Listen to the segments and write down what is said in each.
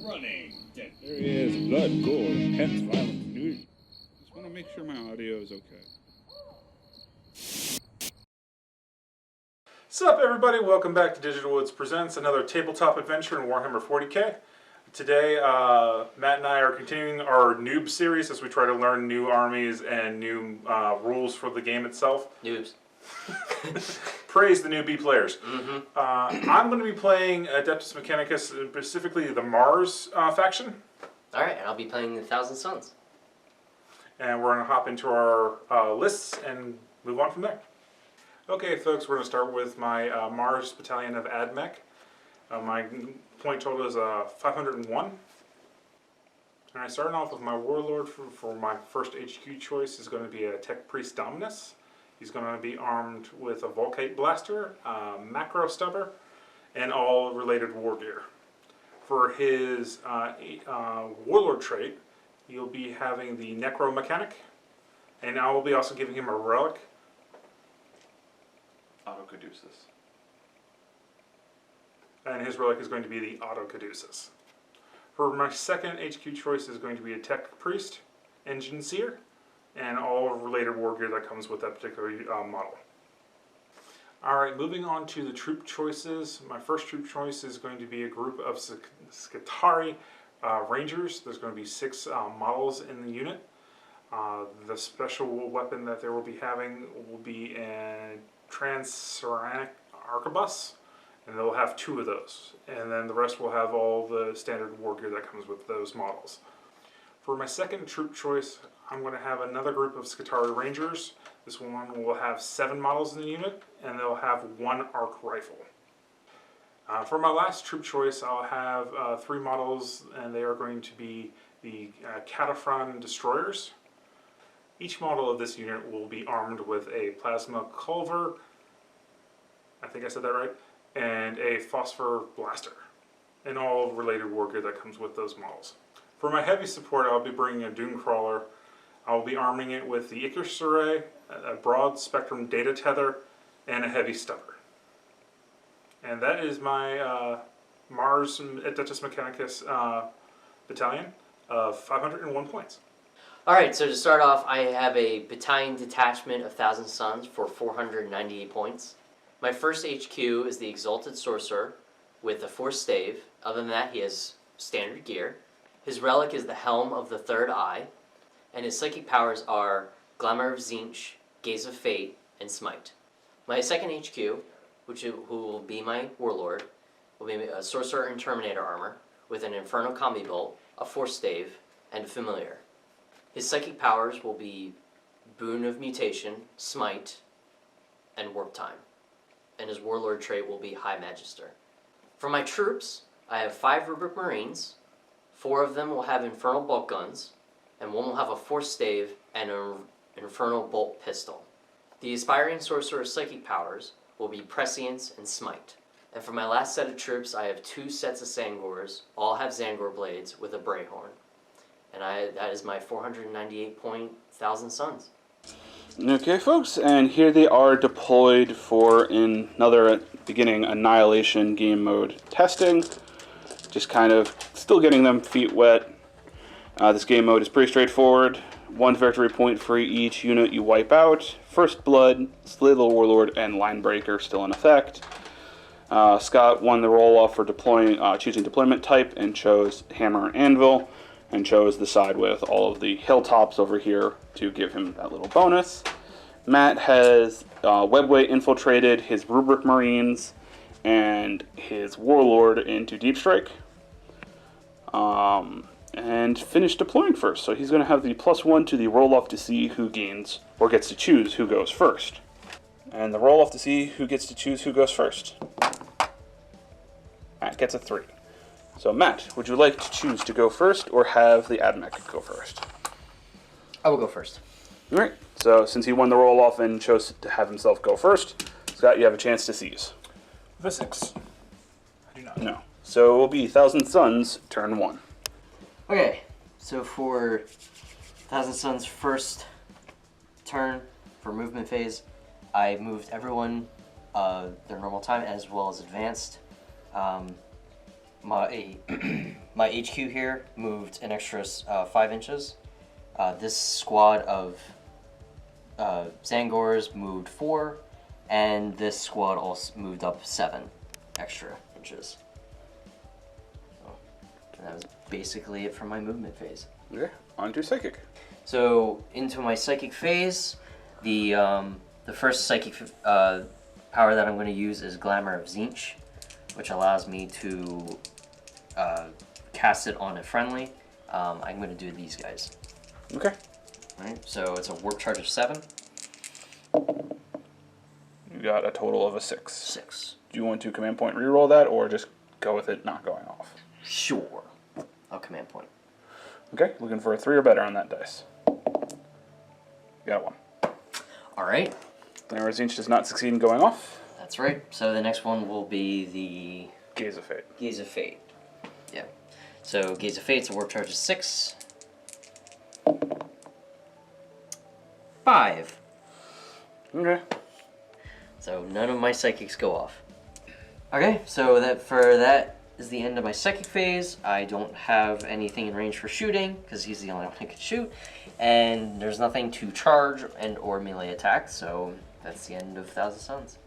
running. There is blood, gore, intense violence, news. Just want to make sure my audio is okay. What's up, everybody? Welcome back to Digital Woods Presents another tabletop adventure in Warhammer 40k. Today, Matt and I are continuing our noob series as we try to learn new armies and new rules for the game itself. Noobs. Praise the newbie players. Mm-hmm. I'm going to be playing Adeptus Mechanicus, specifically the Mars faction. Alright, and I'll be playing the Thousand Suns. And we're going to hop into our lists and move on from there. Okay, folks, we're going to start with my Mars battalion of Admech. My point total is 501. And I started off with my Warlord for my first HQ choice is going to be a Tech Priest Dominus. He's going to be armed with a Volkite Blaster, Macro Stubber, and all related war gear. For his Warlord trait, you'll be having the Necro Mechanic, and I will be also giving him a relic. Autocaduceus. And his relic is going to be the Autocaduceus. For my second HQ choice is going to be a Tech Priest, Engine Seer, and all related war gear that comes with that particular model. Alright, moving on to the troop choices. My first troop choice is going to be a group of Skitarii Rangers. There's going to be 6 models in the unit. The special weapon that they will be having will be a Transuranic Arquebus, and they'll have 2 of those. And then the rest will have all the standard war gear that comes with those models. For my second troop choice, I'm going to have another group of Skitarii Rangers. This one will have 7 models in the unit, and they'll have 1 arc rifle. For my last troop choice, I'll have 3 models, and they are going to be the Cataphren Destroyers. Each model of this unit will be armed with a Plasma Culver, I think I said that right, and a Phosphor Blaster, and all related war gear that comes with those models. For my heavy support, I'll be bringing a Doom Crawler. I'll be arming it with the Icarus Array, a broad spectrum data tether, and a heavy stubber. And that is my Mars Adeptus Mechanicus battalion of 501 points. Alright, so to start off, I have a battalion detachment of Thousand Suns for 498 points. My first HQ is the Exalted Sorcerer with a Force Stave. Other than that, he has standard gear. His relic is the Helm of the Third Eye, and his psychic powers are Glamour of Tzeentch, Gaze of Fate, and Smite. My second HQ, who will be my Warlord, will be a Sorcerer and Terminator armor with an Inferno Combi Bolt, a Force Stave, and a Familiar. His psychic powers will be Boon of Mutation, Smite, and Warp Time. And his Warlord trait will be High Magister. For my troops, I have 5 Rubric Marines. 4 of them will have Infernal Bolt Guns, and 1 will have a Force Stave and an Infernal Bolt Pistol. The Aspiring Sorcerer's psychic powers will be Prescience and Smite. And for my last set of troops, I have 2 sets of Sangors. All have Zangor blades with a Brayhorn. And that is my 498 point Thousand Suns. Okay, folks, and here they are deployed for another beginning Annihilation game mode testing. Just kind of still getting them feet wet. This game mode is pretty straightforward. 1 victory point for each unit you wipe out. First Blood, Slay the Warlord, and Linebreaker still in effect. Scott won the roll-off for choosing deployment type and chose Hammer and Anvil, and chose the side with all of the hilltops over here to give him that little bonus. Matt has Webway infiltrated his Rubric Marines and his Warlord into Deep Strike. And finished deploying first, so he's going to have the +1 to the roll-off to see who gains, or gets to choose who goes first. And the roll-off to see who gets to choose who goes first. Matt gets a 3. So Matt, would you like to choose to go first, or have the Admech go first? I will go first. Alright, so since he won the roll-off and chose to have himself go first, Scott, you have a chance to seize. With a 6. I do not. No. So it will be Thousand Suns, turn 1. Okay, so for Thousand Suns' first turn for movement phase, I moved everyone their normal time as well as advanced. my my HQ here moved an extra 5 inches. This squad of Zangors moved 4, and this squad also moved up 7 extra inches. So, and that was basically it for my movement phase. Okay, on to Psychic. So into my psychic phase, the first psychic power that I'm going to use is Glamour of Tzeentch, which allows me to cast it on a friendly. I'm going to do these guys. Okay. Right. So it's a warp charge of 7. You got a total of a 6. 6. Do you want to command point reroll that, or just go with it not going off? Sure. I'll command point. Okay, looking for a 3 or better on that dice. You got a 1. All right. Glamour of Tzeentch does not succeed in going off. That's right. So the next one will be the Gaze of Fate. Gaze of Fate. Yeah. So Gaze of Fate's a warp charge of 6. 5. Okay. So none of my psychics go off. Okay, so that is the end of my psychic phase. I don't have anything in range for shooting because he's the only one who can shoot, and there's nothing to charge and or melee attack. So that's the end of Thousand Suns.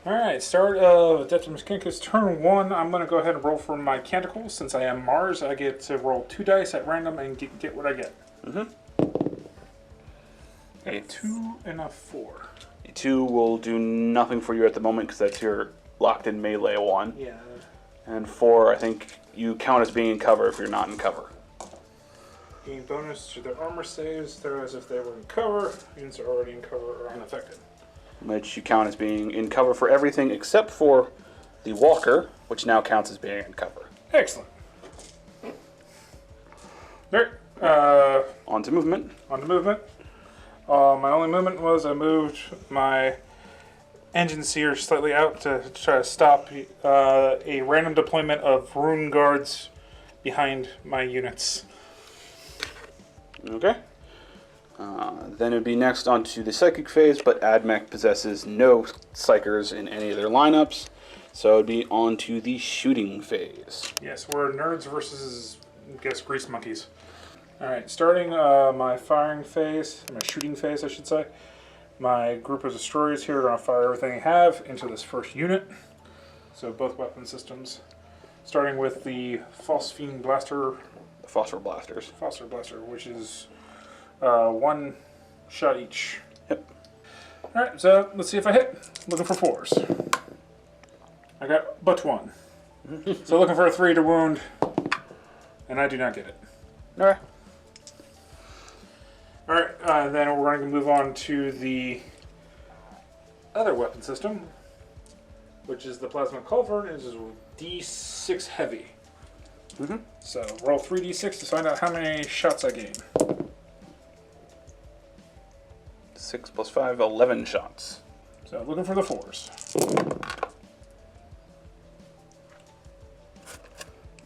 Alright, start of Adeptus Mechanicus turn 1. I'm going to go ahead and roll for my Canticle. Since I am Mars, I get to roll 2 dice at random and get what I get. A 2 and a 4. A 2 will do nothing for you at the moment because that's your locked-in melee 1. Yeah. And 4, I think you count as being in cover if you're not in cover. Gain bonus to their armor saves. They're as if they were in cover. Units are already in cover or unaffected. Which you count as being in cover for everything except for the Walker, which now counts as being in cover. Excellent. Alright, On to movement. on to movement. My only movement was I moved my engine seer slightly out to try to stop a random deployment of rune guards behind my units. Okay. Then it would be next onto the Psychic phase, but Admech possesses no Psychers in any of their lineups, so it would be on to the Shooting phase. Yes, we're nerds versus, I guess, grease monkeys. Alright, starting my firing phase, my shooting phase, I should say. My group of destroyers here are going to fire everything they have into this first unit. So both weapon systems. Starting with the Phosphine Blaster, The Phosphor Blasters. which is 1 shot each. Yep. Alright, so let's see if I hit. Looking for 4s. I got but 1. So looking for a 3 to wound, and I do not get it. Alright. Alright, then we're going to move on to the other weapon system, which is the Plasma Culvert. It is D6 heavy. So roll 3d6 to find out how many shots I gain. 6 plus 5, 11 shots. So looking for the 4s.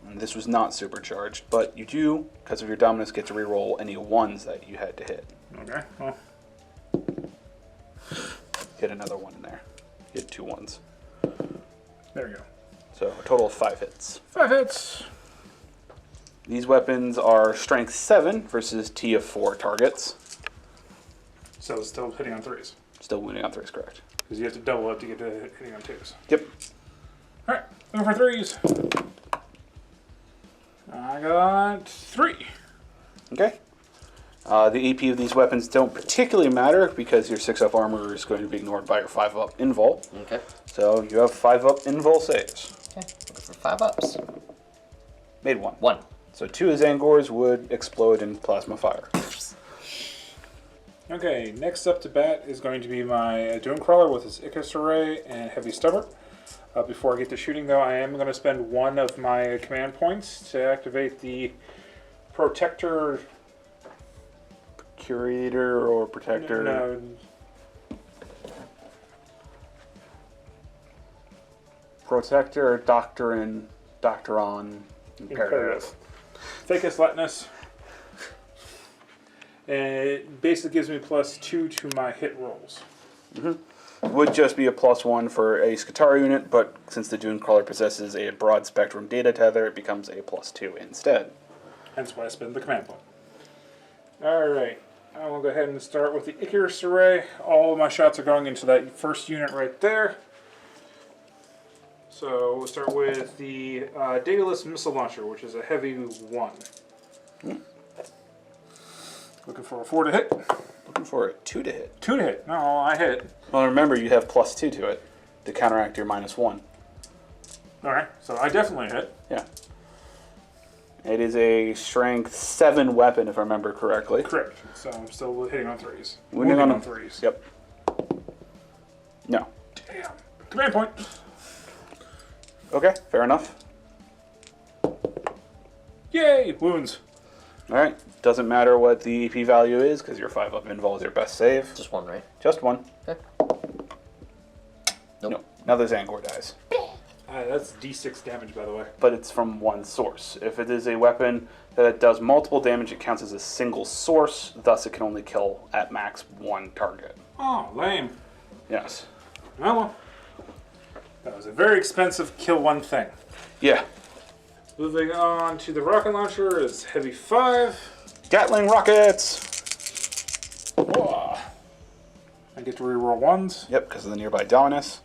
And this was not supercharged, but you do, because of your dominance, get to reroll any 1s that you had to hit. Okay, well, Hit another 1 in there. Hit 2 1s. there we go. So a total of 5 hits. 5 hits. These weapons are strength 7 versus T of 4 targets. So it's still hitting on 3s. Still wounding on 3s, correct. Because you have to double up to get to hitting on 2s. Yep. Alright, looking for 3s. I got 3. Okay. The AP of these weapons don't particularly matter because your 6-up armor is going to be ignored by your 5-up invul. Okay. So you have 5-up invul saves. Okay. Looking for 5 ups. Made 1. 1. So 2 Zangors would explode in plasma fire. Okay, next up to bat is going to be my Doomcrawler with his Icarus Array and Heavy Stubber. Before I get to shooting, though, I am going to spend 1 of my command points to activate the Protector... Curator or Protector? No. Protector, Doctrine, Doctron, Imperative. Thicus Latinus. And it basically gives me +2 to my hit rolls. Would just be a +1 for a Scutari unit, but since the Dune Crawler possesses a broad spectrum data tether, it becomes a +2 instead. Hence why I spend the command point. Alright, I will go ahead and start with the Icarus Array. All of my shots are going into that first unit right there. So we'll start with the Daedalus Missile Launcher, which is a heavy 1. Looking for a 4 to hit. Looking for a 2 to hit. 2 to hit. No, I hit. Well, remember, you have +2 to it to counteract your -1. Alright, so I definitely hit. Yeah. It is a strength 7 weapon, if I remember correctly. Correct. So I'm still hitting on 3s. Wounding on 3s. Yep. No. Damn. Command point. Okay, fair enough. Yay! Wounds. Alright, doesn't matter what the EP value is, because your 5-up involves your best save. Just one, right? Just one. Okay. Nope. No, now the Zangor dies. That's D6 damage, by the way. But it's from one source. If it is a weapon that does multiple damage, it counts as a single source, thus it can only kill at max 1 target. Oh, lame. Yes. Oh, well. That was a very expensive kill one thing. Yeah. Moving on to the rocket launcher is heavy 5. Gatling rockets! Whoa. I get to reroll 1s. Yep, because of the nearby Dominus.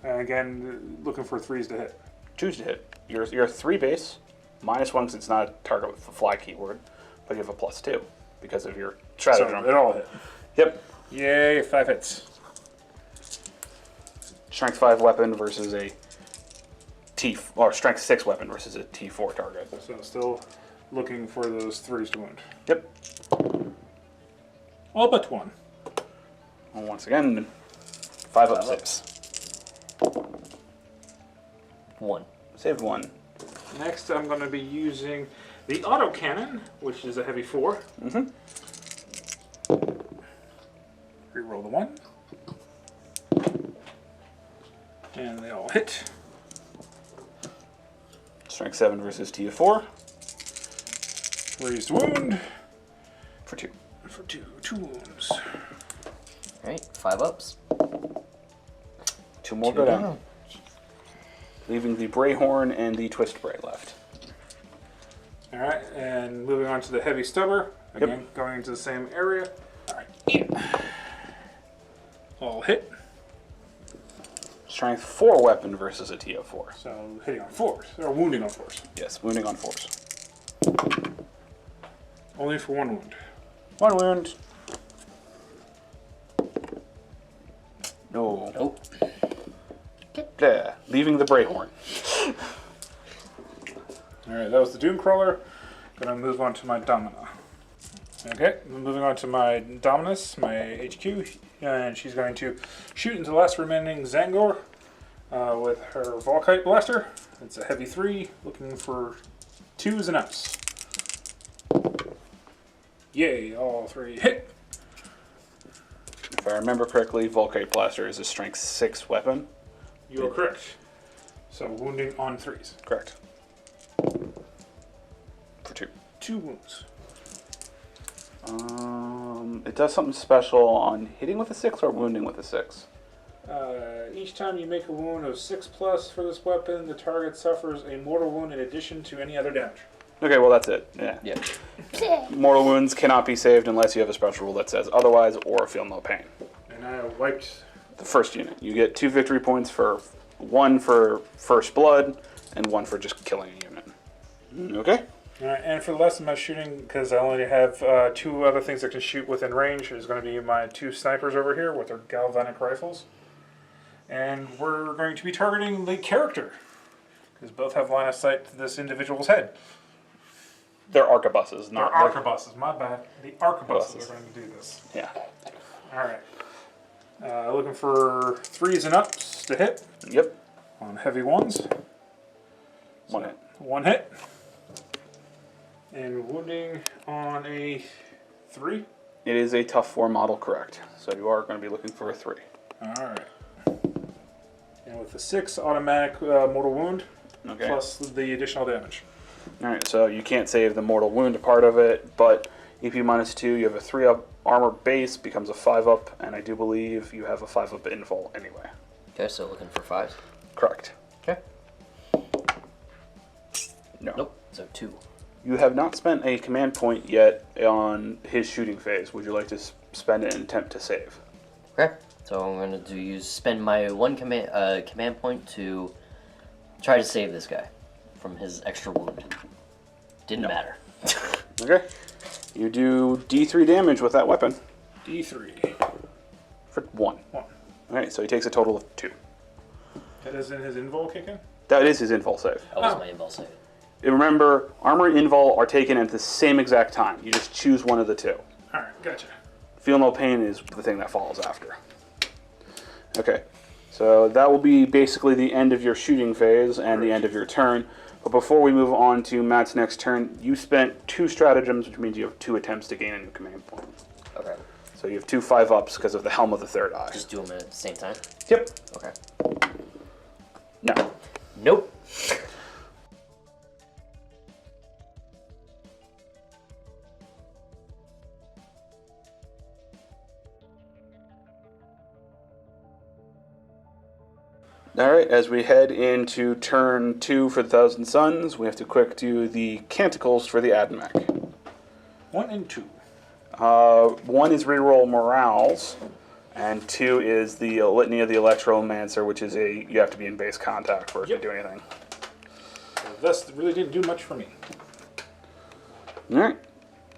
And again, looking for 3s to hit. 2s to hit. You're 3 base, -1 because it's not a target with the fly keyword, but you have a +2 because of your stratagem. So it all hit. Yep. Yay, 5 hits. Strength 5 weapon versus a or Strength 6 weapon versus a T4 target. So still looking for those 3s to wound. Yep. All but 1. And once again, 5-up saves. 1. Saved 1. Next, I'm going to be using the autocannon, which is a heavy 4. Reroll the 1. And they all hit. Strength 7 versus T4. 3s to wound. For 2. For 2 wounds. Alright, 5 ups. 2 more go down. Leaving the Brayhorn and the Twist Bray left. Alright, and moving on to the heavy stubber. Again, going into the same area. Alright. All hit. Strength 4 weapon versus a TO4. So hitting on 4s, or wounding on 4s. Yes, wounding on 4s. Only for 1 wound. 1 wound. No. Nope. Yeah, leaving the Brayhorn. Alright, that was the Doom Crawler. Gonna move on to my Domina. Okay, moving on to my Dominus, my HQ, and she's going to shoot into the last remaining Zangor with her Volkite Blaster. It's a heavy 3, looking for 2s and ups. Yay, all 3 hit. If I remember correctly, Volkite Blaster is a Strength 6 weapon. You are correct. So wounding on 3s. Correct. For 2. 2 wounds. It does something special on hitting with a 6 or wounding with a 6. Each time you make a wound of 6+ for this weapon, the target suffers a mortal wound in addition to any other damage. Okay, well that's it. Yeah. Yep. Mortal wounds cannot be saved unless you have a special rule that says otherwise or feel no pain. And I wiped. The first unit. You get 2 victory points for 1 for first blood and 1 for just killing a unit. Okay? Alright, and for the rest of my shooting, because I only have 2 other things that can shoot within range, is going to be my 2 snipers over here with their galvanic rifles. And we're going to be targeting the character, because both have line of sight to this individual's head. They're arquebuses, not They're arquebuses, my bad. The arquebuses are going to do this. Yeah. Alright. Looking for 3s and ups to hit Yep. on heavy 1s. 1 hit. 1 hit. And wounding on a 3. It is a tough 4 model, correct. So you are going to be looking for a 3. Alright. And with the 6, automatic mortal wound, Okay. plus the additional damage. Alright, so you can't save the mortal wound part of it, but EP minus 2, you have a 3-up armor base, becomes a 5-up, and I do believe you have a 5-up invul anyway. Okay, so looking for 5s. Correct. Okay. No. Nope. So 2. You have not spent a command point yet on his shooting phase. Would you like to spend an attempt to save? Okay. So I'm going to spend my 1 command point to try to save this guy from his extra wound. Didn't matter. Okay. You do D3 damage with that weapon. D3. For 1. 1. Alright, so he takes a total of 2. That isn't his invul kicking? That is his invul save. That was my invul save. And remember, armor and invul are taken at the same exact time. You just choose one of the two. Alright, gotcha. Feel no pain is the thing that follows after. Okay, so that will be basically the end of your shooting phase and the end of your turn. But before we move on to Matt's next turn, you spent 2 stratagems, which means you have 2 attempts to gain a new command point. Okay. So you have 2 5-ups because of the Helm of the Third Eye. Just do them at the same time? Yep. Okay. No. Nope. Alright, as we head into turn 2 for the Thousand Suns, we have to quick do the canticles for the Admech. 1 and 2. 1 is reroll morals, and 2 is the Litany of the Electromancer, which is you have to be in base contact for it to do anything. So this really didn't do much for me. Alright,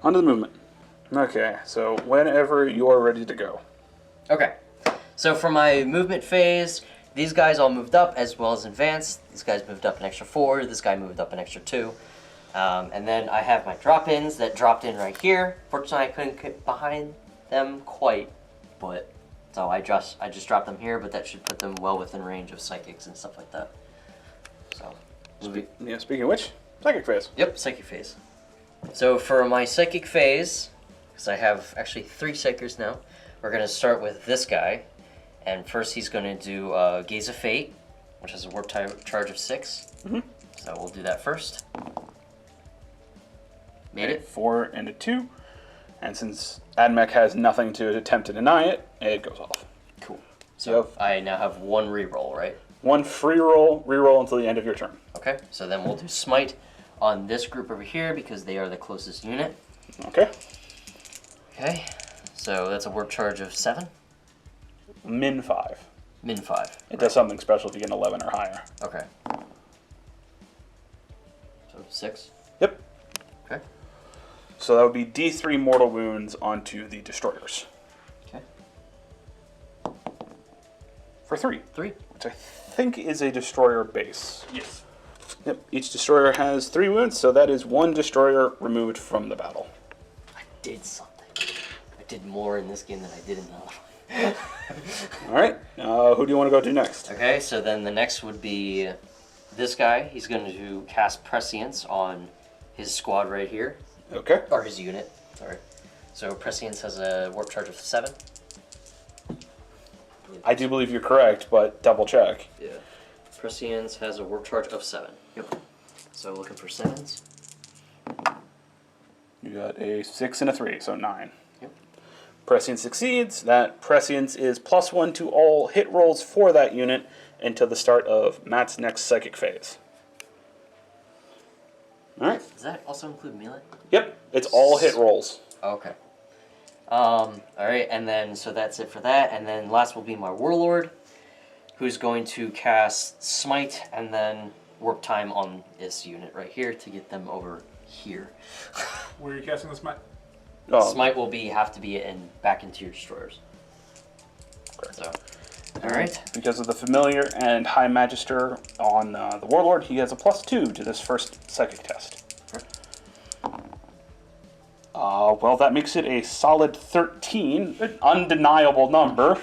on to the movement. Okay, so whenever you're ready to go. Okay. So for my movement phase, these guys all moved up as well as advanced. These guys moved up an extra 4. This guy moved up an extra 2. And then I have my drop-ins that dropped in right here. Fortunately, I couldn't get behind them quite, but so I just dropped them here. But that should put them well within range of psychics and stuff like that. So, Speaking of which, psychic phase. yep, psychic phase. So for my psychic phase, because I have actually 3 psychers now, we're gonna start with this guy. And first he's going to do Gaze of Fate, which has a warp charge of 6. Mm-hmm. So we'll do that first. Made it. 4 and a 2. And since Admech has nothing to attempt to deny it, it goes off. Cool. So I now have 1 reroll, right? 1 free roll, reroll until the end of your turn. Okay, so then we'll do Smite on this group over here because they are the closest unit. Okay. Okay, so that's a warp charge of 7. Min 5. Min 5. It does something special if you get an 11 or higher. Okay. So 6. Yep. Okay. So that would be D3 mortal wounds onto the destroyers. Okay. For 3. 3. Which I think is a destroyer base. Yes. Yep. Each destroyer has 3 wounds, so that is 1 destroyer removed from the battle. I did something. I did more in this game than I did in the other one. Alright, who do you want to go to next? Okay, so then the next would be this guy. He's going to cast Prescience on his squad right here. Okay. Or his unit, sorry. So Prescience has a warp charge of 7. I do believe you're correct, but double check. Yeah. Prescience has a warp charge of 7. Yep. So looking for 7s. You got a 6 and a 3, so 9. Yep. Prescience succeeds. That Prescience is +1 to all hit rolls for that unit until the start of Matt's next psychic phase. Alright. Does that also include melee? Yep, it's all hit rolls. Okay. Alright, and then, so that's it for that. And then last will be my Warlord, who's going to cast Smite and then Warp Time on this unit right here to get them over here. Where are you casting this, Mike? Oh, Smite will have to be back into your destroyers. So, alright. Because of the Familiar and High Magister on the Warlord, he has a +2 to this first psychic test. Well, that makes it a solid 13, an undeniable number.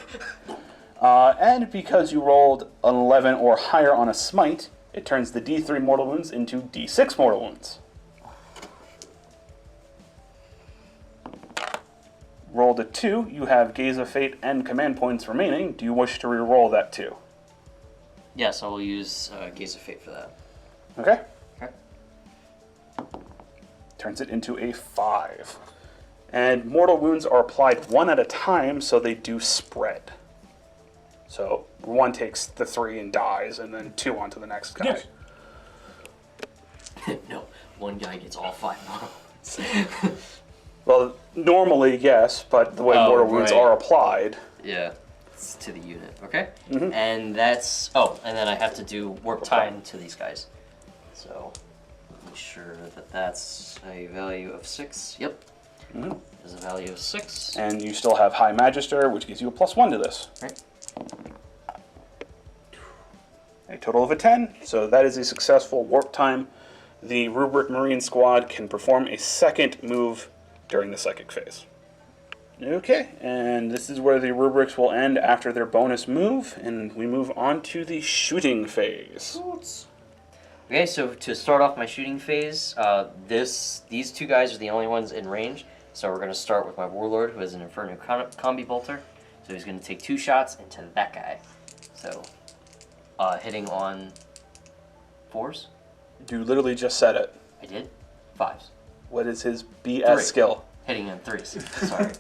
And because you rolled an 11 or higher on a Smite, it turns the D3 mortal wounds into D6 mortal wounds. Rolled a 2, you have Gaze of Fate and command points remaining. Do you wish to re-roll that 2? Yes, I will use Gaze of Fate for that. Okay. Okay. turns it into a 5. And mortal wounds are applied 1 at a time, so they do spread. So 1 takes the 3 and dies, and then 2 onto the next guy. Yes. No, one guy gets all 5 mortal. Well, normally, yes, but the way Oh, mortal wounds right. are applied. Yeah, it's to the unit. Okay. Mhm. And that's and then I have to do warp time to these guys. So make sure that that's a value of 6. Yep. Mhm. There's a value of 6. And you still have High Magister, which gives you a +1 to this. Right. A total of a 10, so that is a successful warp time. The Rubric Marine Squad can perform a second move during the psychic phase. Okay, and this is where the rubrics will end after their bonus move, and we move on to the shooting phase. Okay, so to start off my shooting phase, these 2 guys are the only ones in range. So we're going to start with my Warlord, who has an Inferno Combi Bolter. So he's going to take 2 shots into that guy. So hitting on 4s. You literally just said it. I did? 5s. What is his BS 3. skill? Hitting on 3s. Sorry.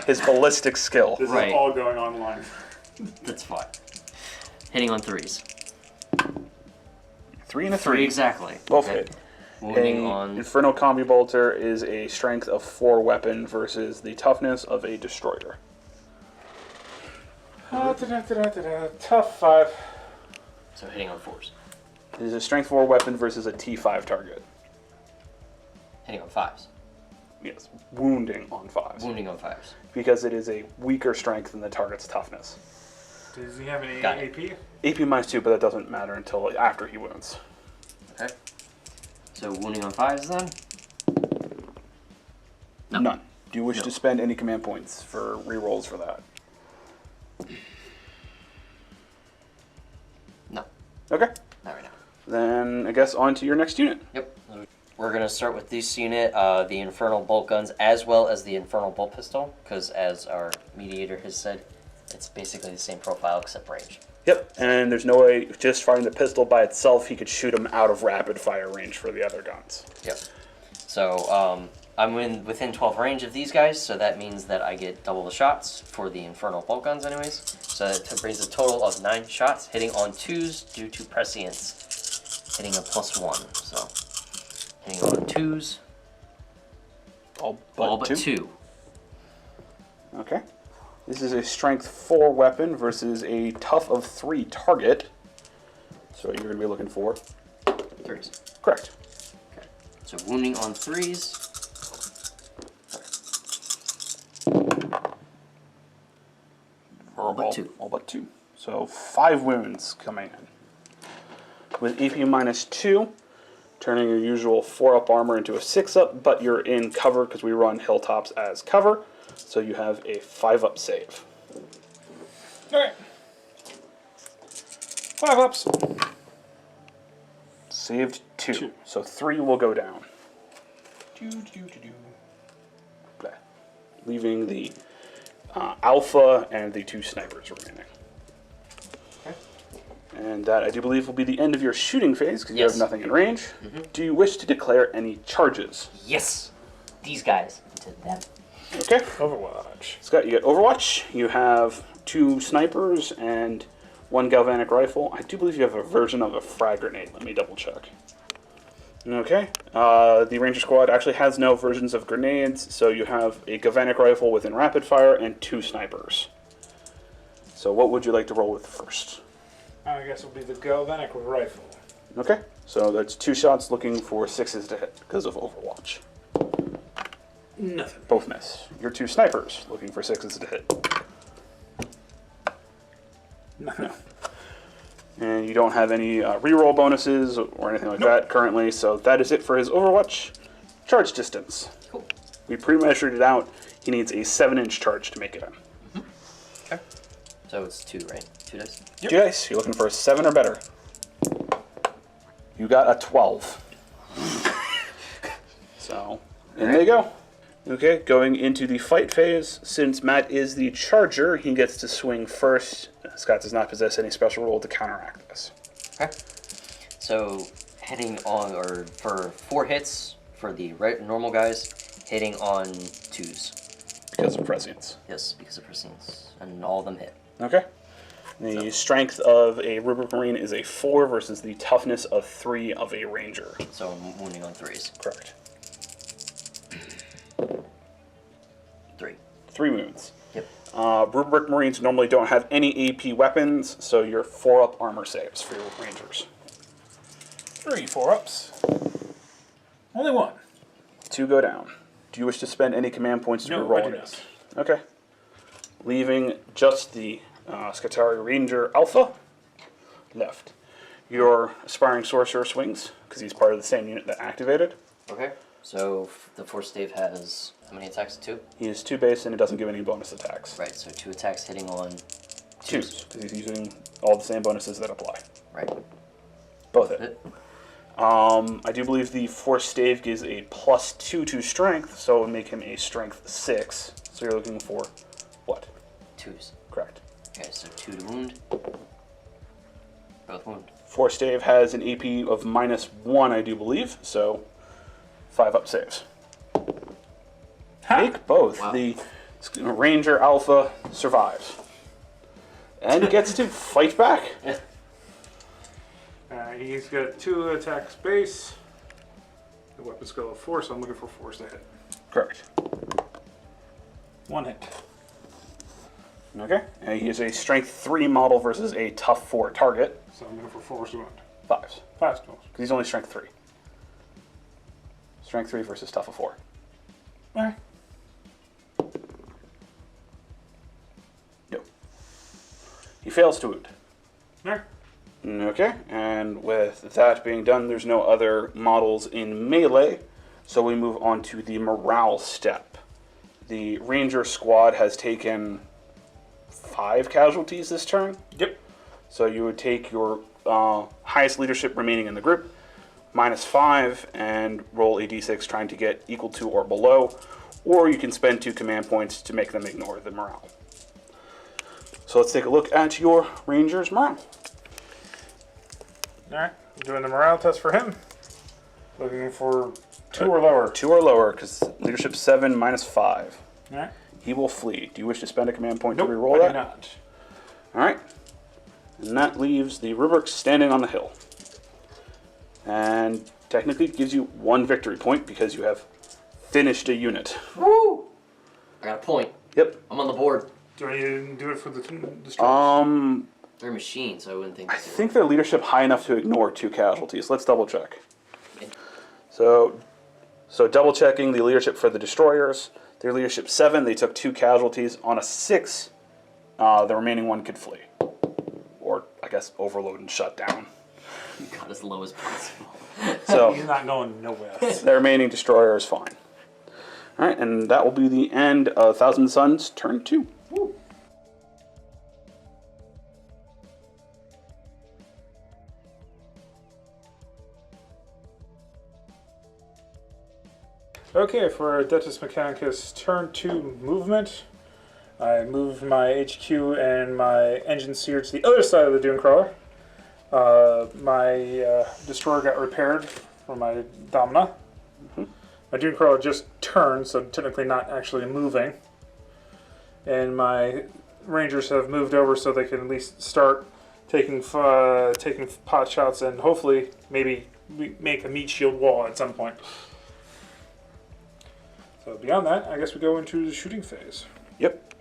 His ballistic skill. This Right. is all going online. That's fine. Hitting on 3s. 3 and a 3 3. exactly. Both Okay. hit. Wounding A on... Inferno Combi Bolter is a strength of 4 weapon versus the toughness of a destroyer. Tough 5. So hitting on 4s. It is a strength 4 weapon versus a T5 target. Hitting on 5s. Yes, wounding on 5s. Wounding on 5s. Because it is a weaker strength than the target's toughness. Does he have any Got it. AP? AP -2, but that doesn't matter until after he wounds. Okay. So wounding on 5s then? No. None. Do you wish No. to spend any command points for rerolls for that? No. Okay. Not right now. Then I guess on to your next unit. Yep. We're going to start with this unit, the Infernal Bolt Guns, as well as the Infernal Bolt Pistol, because as our mediator has said, it's basically the same profile except range. Yep, and there's no way, just firing the pistol by itself, he could shoot him out of rapid fire range for the other guns. Yep. So I'm within 12 range of these guys, so that means that I get double the shots for the Infernal Bolt Guns anyways. So that brings a total of 9 shots, hitting on 2s due to prescience, hitting a +1. So hitting on 2s, All all but but 2. 2. Okay. This is a strength 4 weapon versus a tough of 3 target. So you're going to be looking for? 3s. Correct. Okay. So wounding on 3s. All but 2. All but 2. So 5 wounds coming in. With AP -2, turning your usual 4-up armor into a 6-up, but you're in cover because we run hilltops as cover. So you have a 5-up save. Alright. 5 ups. Saved 2. 2. So 3 will go down. Blah. Leaving the Alpha and the 2 snipers remaining. Okay. And that, I do believe, will be the end of your shooting phase because you Yes. have nothing in range. Do you wish to declare any charges? Yes! These guys. To them. Okay. Overwatch. Scott, you get Overwatch. You have 2 snipers and 1 galvanic rifle. I do believe you have a version of a frag grenade. Let me double check. Okay. The Ranger Squad actually has no versions of grenades, so you have a galvanic rifle within rapid fire and 2 snipers. So what would you like to roll with first? I guess it'll be the galvanic rifle. Okay. So that's 2 shots looking for 6s to hit because of Overwatch. Nothing. Both miss. Your 2 snipers looking for 6s to hit. Nothing. And you don't have any reroll bonuses or anything like that currently, so that is it for his Overwatch. Charge distance. Cool. We pre-measured it out. He needs a 7-inch charge to make it in. Okay. So it's 2, right? 2 dice? Yep. 2 dice. You're looking for a 7 or better. You got a 12. So, in they go. Okay, going into the fight phase. Since Matt is the charger, he gets to swing first. Scott does not possess any special rule to counteract this. Okay. So hitting on, or for 4 hits for the normal guys, hitting on 2s. Because of prescience. Yes, because of prescience. And all of them hit. Okay. The strength of a Rubric Marine is a 4 versus the toughness of 3 of a Ranger. So I'm wounding on 3s. Correct. 3. 3 wounds. Yep. Rubric Marines normally don't have any AP weapons, so you're 4-up armor saves for your Rangers. 3 4-ups. Only 1. 2 go down. Do you wish to spend any command points to No, reroll I do this? Okay. Leaving just the Scutari Ranger Alpha left. Your Aspiring Sorcerer swings, because he's part of the same unit that activated. Okay. So the Force Stave has how many attacks? 2? He is 2 base and it doesn't give any bonus attacks. Right, so 2 attacks hitting on 2s, because he's using all the same bonuses that apply. Right. Both hit. I do believe the Force Stave gives a +2 to Strength, so it would make him a Strength 6. So you're looking for what? 2s. Correct. Okay, so 2 to wound. Both wound. Force Stave has an AP of -1, I do believe, so 5-up saves. Take both. Wow. The Ranger Alpha survives. And gets to fight back. He's got 2 attacks base. The weapon skill of 4, so I'm looking for 4s to hit. Correct. 1 hit. Okay. And he is a Strength 3 model versus a Tough 4 target. So I'm looking for 4s to wound. 5s. 5 to wound. Because he's only Strength 3. Strength 3 versus Tough of 4. Alright. No. He fails to wound. Alright. Okay, and with that being done, there's no other models in melee, so we move on to the morale step. The Ranger squad has taken 5 casualties this turn. Yep. So you would take your highest leadership remaining in the group, -5, and roll a d6 trying to get equal to or below, or you can spend 2 command points to make them ignore the morale. So let's take a look at your Ranger's morale. Alright. Doing the morale test for him. Looking for 2 or lower. 2 or lower, because leadership 7 -5. Alright. He will flee. Do you wish to spend a command point Nope, to reroll I that? do not. Alright. And that leaves the Rubric standing on the hill. And technically it gives you 1 victory point because you have finished a unit. Woo! I got a point. Yep. I'm on the board. Do I need to do it for the destroyers? They're machines, so I wouldn't think. I think their leadership high enough to ignore 2 casualties. Let's double check. Okay. So double checking the leadership for the destroyers. Their leadership 7, they took 2 casualties. On a 6, the remaining 1 could flee. Or, I guess, overload and shut down. You got as low as possible. So He's not going nowhere. the remaining destroyer is fine. Alright, and that will be the end of Thousand Suns turn 2. Woo. Okay, for Adeptus Mechanicus turn 2 movement, I moved my HQ and my engine sear to the other side of the Dunecrawler. My destroyer got repaired for my Domina. My Dunecrawler just turned, so technically not actually moving. And my Rangers have moved over so they can at least start taking pot shots and hopefully maybe make a meat shield wall at some point. So beyond that, I guess we go into the shooting phase. Yep.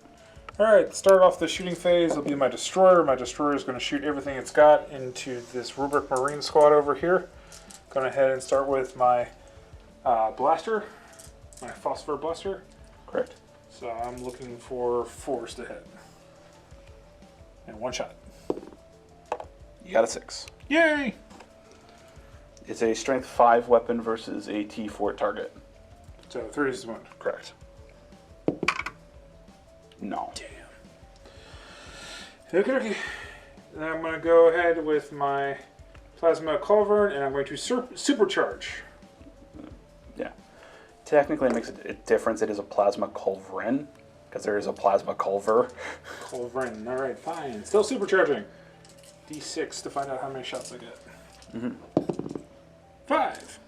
Alright, start off the shooting phase will be my destroyer. My destroyer is going to shoot everything it's got into this Rubric Marine squad over here. Going ahead and start with my blaster, my phosphor blaster. Correct. So I'm looking for 4s to hit. And 1 shot. You got a 6. Yay! It's a strength 5 weapon versus a T4 target. So 3 is 1. Correct. No. Okay. Then I'm going to go ahead with my plasma culverin and I'm going to supercharge. Yeah. Technically it makes a difference. It is a plasma culverin, because there is a plasma culver. Culverin. Alright, fine. Still supercharging. D6 to find out how many shots I get. 5.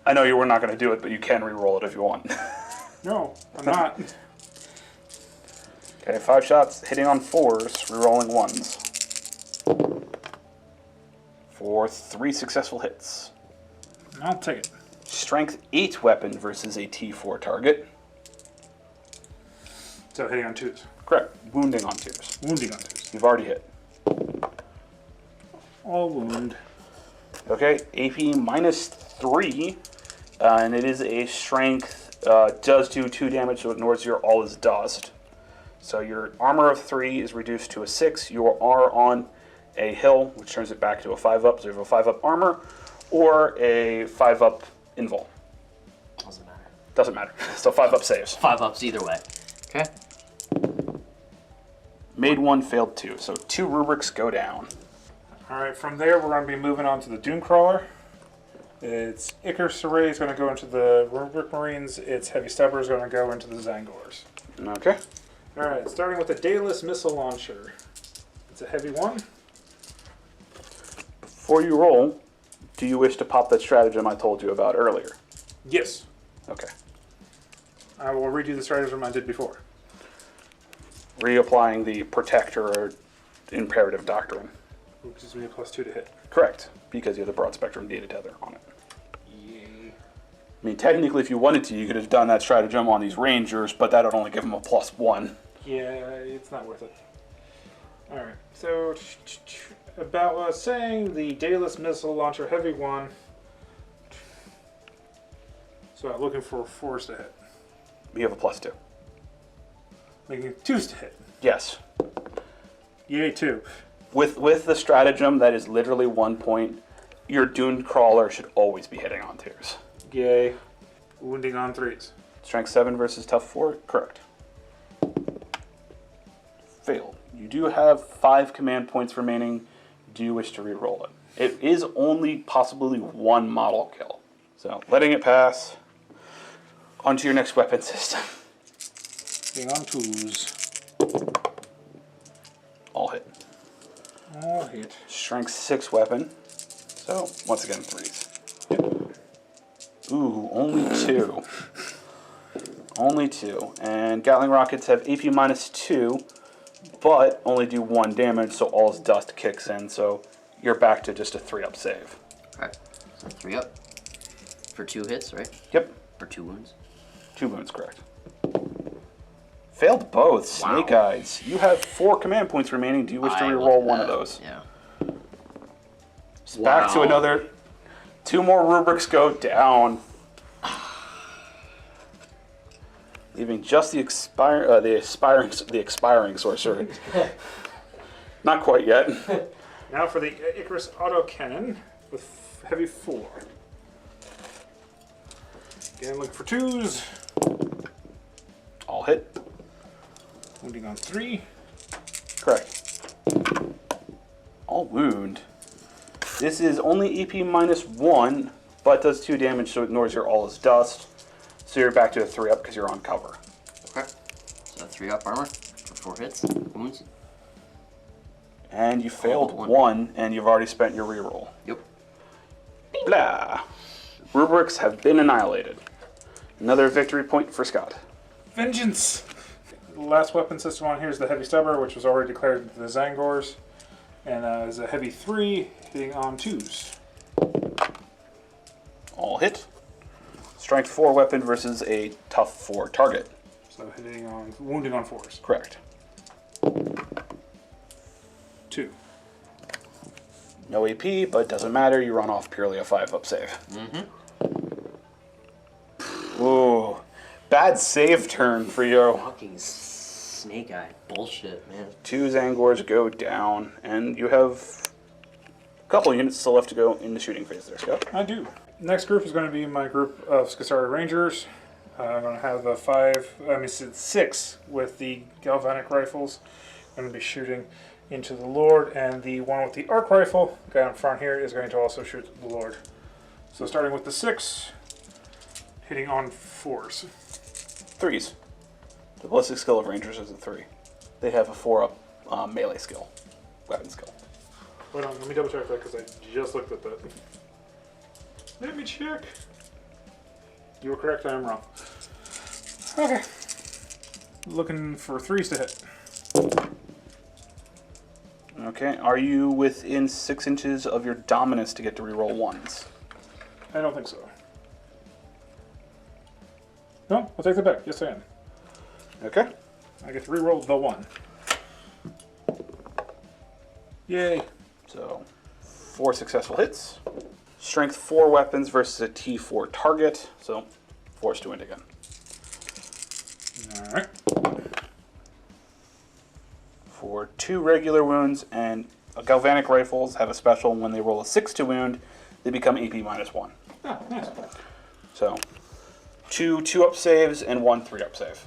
I know you were not going to do it, but you can re-roll it if you want. No, I'm not. Okay, 5 shots, hitting on 4s, re-rolling 1s. For 3 successful hits. I'll take it. Strength 8 weapon versus a T4 target. So hitting on 2s. Correct. Wounding on 2s. Wounding on 2s. You've already hit. All wound. Okay, AP minus 3, and it is a strength, does do 2 damage, so it ignores your all is dust. So your armor of 3 is reduced to a 6. You are on a hill, which turns it back to a 5-up, so you have a 5-up armor, or a 5-up invul. Doesn't matter. Doesn't matter. So 5-up saves. 5 ups either way. Okay. Made 1, failed 2. So 2 rubrics go down. Alright, from there we're going to be moving on to the Dune Crawler. Its Icarus Array is going to go into the Rubric Marines. Its Heavy Stubber is going to go into the Zangors. Okay. Alright, starting with the Daedalus Missile Launcher. It's a heavy one. Before you roll, do you wish to pop that stratagem I told you about earlier? Yes. Okay. I will redo the stratagem I did before. Reapplying the Protector or Imperative Doctrine. Which gives me a +2 to hit. Correct, because you have the broad spectrum data tether on it. Yay. I mean, technically, if you wanted to, you could have done that stratagem on these Rangers, but that would only give them a +1. Yeah, it's not worth it. Alright, so about what I was saying, the Daedalus Missile Launcher Heavy one. So I'm looking for 4s to hit. You have a +2. Making 2s to hit. Yes. Yay, 2. With the stratagem that is literally 1 point, your Dune Crawler should always be hitting on 2s. Yay. Wounding on 3s. Strength 7 versus Tough 4? Correct. Failed. You do have 5 command points remaining. Do you wish to re-roll it? It is only possibly 1 model kill. So, letting it pass. On to your next weapon system. Being on 2s. All hit. All hit. Strength 6 weapon. So, once again, 3s. Ooh, only 2. Only 2. And Gatling rockets have AP minus 2, but only do 1 damage, so all's dust kicks in, so you're back to just a 3-up save. Alright. So 3 up. For 2 hits, right? Yep. For 2 wounds. 2 wounds, correct. Failed both. Snake Eyes. You have 4 command points remaining. Do you wish to re-roll one of those? Yeah. Back to another. 2 more rubrics go down. Leaving just the expiring sorcerer. Not quite yet. Now for the Icarus Autocannon with heavy 4. Again, look for 2s. All hit. Wounding on 3. Correct. All wound. This is only EP minus 1, but does 2 damage, so ignores your all is dust. So you're back to a 3-up because you're on cover. Okay. So 3-up armor for 4 hits. Wounds. And you failed 1, and you've already spent your reroll. Yep. Blah. Rubrics have been annihilated. Another victory point for Scott. Vengeance! The last weapon system on here is the Heavy Stubber, which was already declared into the Zangors. And is a heavy 3, hitting on 2s. All hit. Strength 4 weapon versus a tough 4 target. So hitting on, wounding on 4s. Correct. 2. No AP, but doesn't matter. You run off purely a 5-up save. Mm-hmm. Ooh. Bad save turn for you. Fucking snake eye bullshit, man. 2 Zangors go down, and you have a couple units still left to go in the shooting phase there, Scott. I do. Next group is going to be my group of Skasari Rangers. I'm going to have the 6 with the galvanic rifles. I'm going to be shooting into the Lord, and the one with the arc rifle, the guy in front here, is going to also shoot the Lord. So starting with the 6, hitting on 4s. 3s. The ballistic skill of Rangers is a 3. They have a 4-up melee skill, weapon skill. Wait on, let me double check that because I just looked at that. Let me check. You were correct, I am wrong. Okay. Looking for 3s to hit. Okay, are you within 6 inches of your dominance to get to reroll 1s? I don't think so. No, I'll take that back. Yes, I am. Okay. I get to reroll the 1. Yay. So, 4 successful hits. Strength 4 weapons versus a T4 target. So, forced to win again. Alright. For 2 regular wounds, and galvanic rifles have a special when they roll a 6 to wound, they become AP -1. Oh, nice. So, 2 2-up saves and 1 3-up save.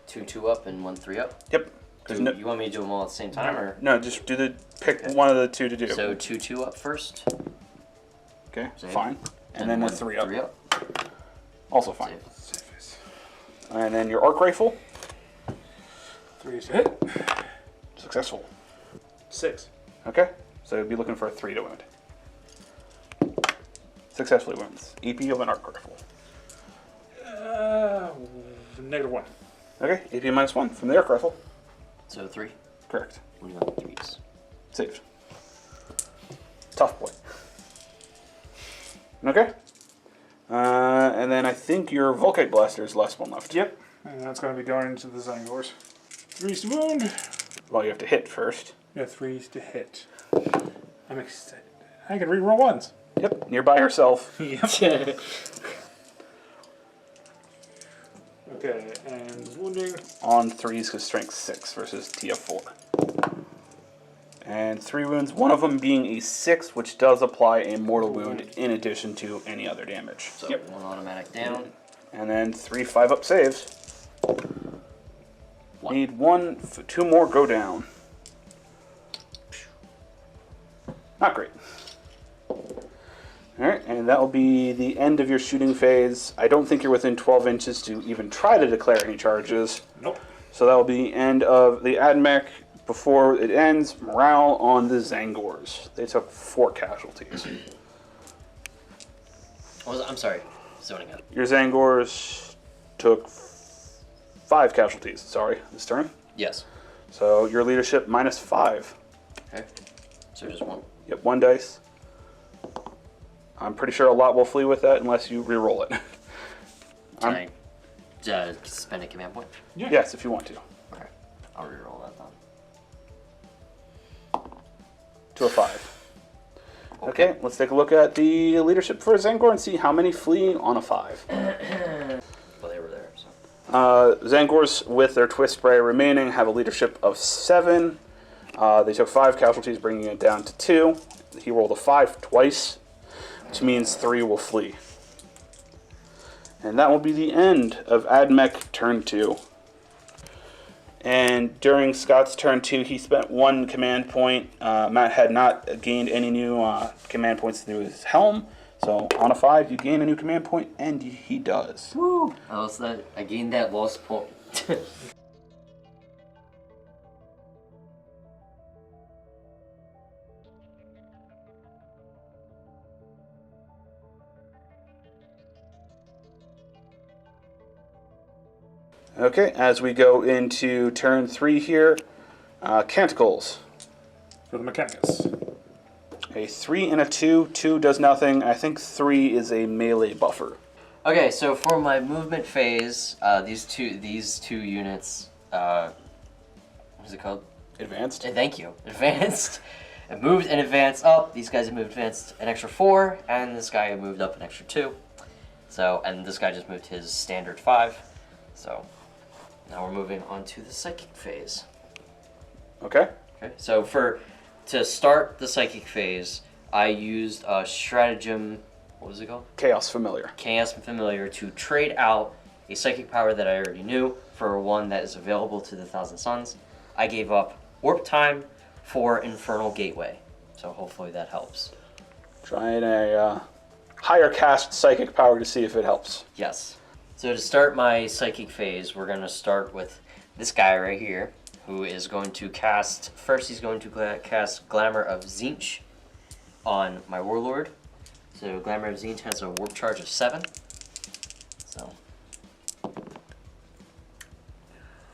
2 2-up and 1 3-up. Yep. You want me to do them all at the same time, or? No, just pick one of the 2 to do. So 2 2-up first. Okay, Save. fine. And then a 3-up. 3-up. Also fine. Save. And then your arc rifle. 3s to hit. Successful. 6. Okay, so you'll be looking for a 3 to wound. Successfully wounds. EP of an arc rifle. -1. Okay, AP -1 from the arc rifle. So 3. Correct. What do you want? 3s. Saved. Tough boy. Okay. And then I think your Volkite Blaster is the last one left. Yep. And that's going to be going into the Zangors. 3s to wound. Well, you have to hit first. Yeah, 3s to hit. I'm excited. I can reroll 1s. Yep, nearby herself. Yep. Okay, and wounding. On 3s because strength 6 versus TF4. And 3 wounds, one of them being a 6, which does apply a mortal wound in addition to any other damage. So Yep. 1 automatic down. And then 3 5-up saves. 1. Need 1, 2 more go down. Not great. Alright, and that will be the end of your shooting phase. I don't think you're within 12 inches to even try to declare any charges. Nope. So that will be the end of the Admech. Before it ends, morale on the Zangors. They took 4 casualties. I'm sorry, zoning out. Your Zangors took 5 casualties, sorry, this turn. Yes. So your leadership -5. Okay. So just 1. Yep, 1 dice. I'm pretty sure a lot will flee with that unless you re-roll it. Can I spend a command point? Yeah. Yes, if you want to. Okay. I'll reroll that then. To a 5. Okay, let's take a look at the leadership for Zangor and see how many flee on a 5. Well, they were there, so. Zangors with their twist spray remaining have a leadership of 7. They took 5 casualties, bringing it down to 2. He rolled a 5 twice, which means 3 will flee. And that will be the end of Admech turn 2. And during Scott's turn 2, he spent 1 command point. Matt had not gained any new command points through his helm. So on a 5, you gain a new command point, and he does. Woo! I gained that lost point. Okay, as we go into turn 3 here, Canticles. For the Mechanicus. A 3 and a 2. 2 does nothing. I think 3 is a melee buffer. Okay, so for my movement phase, these two units, what is it called? Advanced. Thank you. Advanced. It moved and advanced up. These guys have moved advanced an extra 4, and this guy moved up an extra 2. So, and this guy just moved his standard 5. So, now we're moving on to the psychic phase. Okay. Okay. So to start the psychic phase, I used a stratagem. What was it called? Chaos Familiar. Chaos Familiar to trade out a psychic power that I already knew for one that is available to the Thousand Suns. I gave up Warp Time for Infernal Gateway. So hopefully that helps. Trying a higher cast psychic power to see if it helps. Yes. So to start my psychic phase, we're going to start with this guy right here, who is going to cast, first he's going to cast Glamour of Tzeentch on my Warlord. So Glamour of Tzeentch has a warp charge of 7.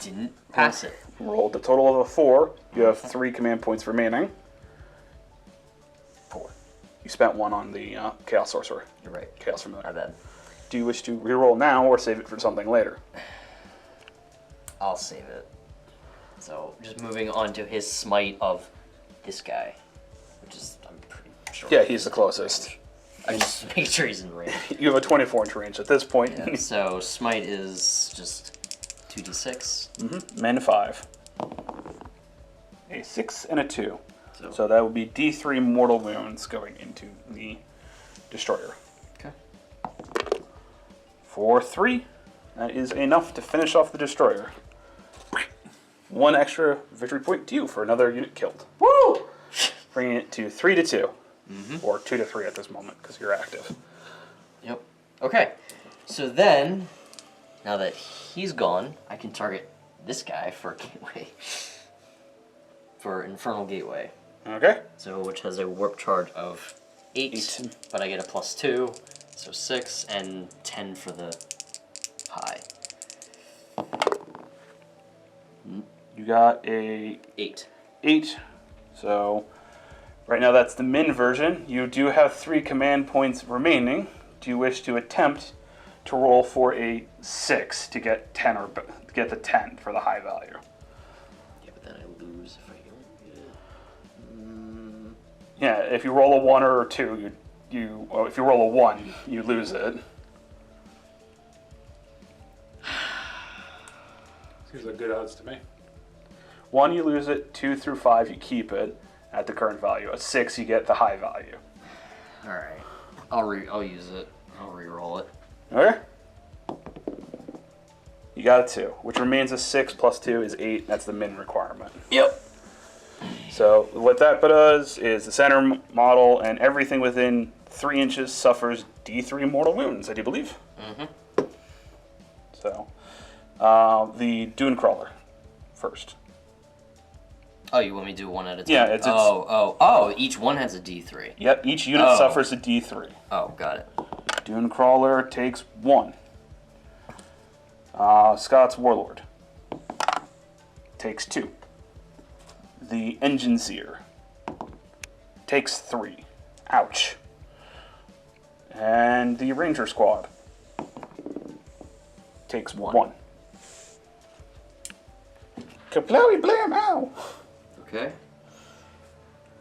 didn't pass it. Rolled a total of a 4. You have 3 command points remaining. 4. You spent 1 on the Chaos Sorcerer. You're right. Chaos Familiar. My bad. Do you wish to reroll now or save it for something later? I'll save it. So, just moving on to his smite of this guy. Which is, I'm pretty sure. Yeah, he's the closest. I just make sure he's in range. You have a 24-inch range at this point. Yeah, so, smite is just 2d6. Men 5. A 6 and a 2. So that would be D3 mortal wounds going into the destroyer. Okay. For 3, that is enough to finish off the destroyer. 1 extra victory point to you for another unit killed. Woo! Bringing it to 3 to 2. Or 2 to 3 at this moment, because you're active. Yep. Okay. So then, now that he's gone, I can target this guy for gateway. For Infernal Gateway. Okay. So, which has a warp charge of 8, 8. but I get a +2, so 6, and 10 for the high. You got a 8. 8. So, right now that's the min version. You do have 3 command points remaining. Do you wish to attempt to roll for a 6 to get 10 or get the 10 for the high value? Yeah, but then I lose if I don't get it. Yeah, if you roll a 1 or a 2, well, if you roll a 1, you lose it. Seems like good odds to me. 1, you lose it. 2 through 5, you keep it at the current value. At 6, you get the high value. All right, I'll use it. I'll re-roll it. Okay. You got a 2, which remains a 6 plus 2 is 8. That's the min requirement. Yep. So what that does is the center model and everything within 3 inches suffers D3 mortal wounds, I do believe. So, the Dune Crawler first. Oh, you want me to do one at a time? Yeah, it's each one has a D3. Yep, each unit suffers a D3. Oh, got it. Dune Crawler takes 1. Scott's Warlord takes 2. The Engine Seer takes 3. Ouch. And the Ranger Squad takes 1. Kaplowy blam, ow! Okay.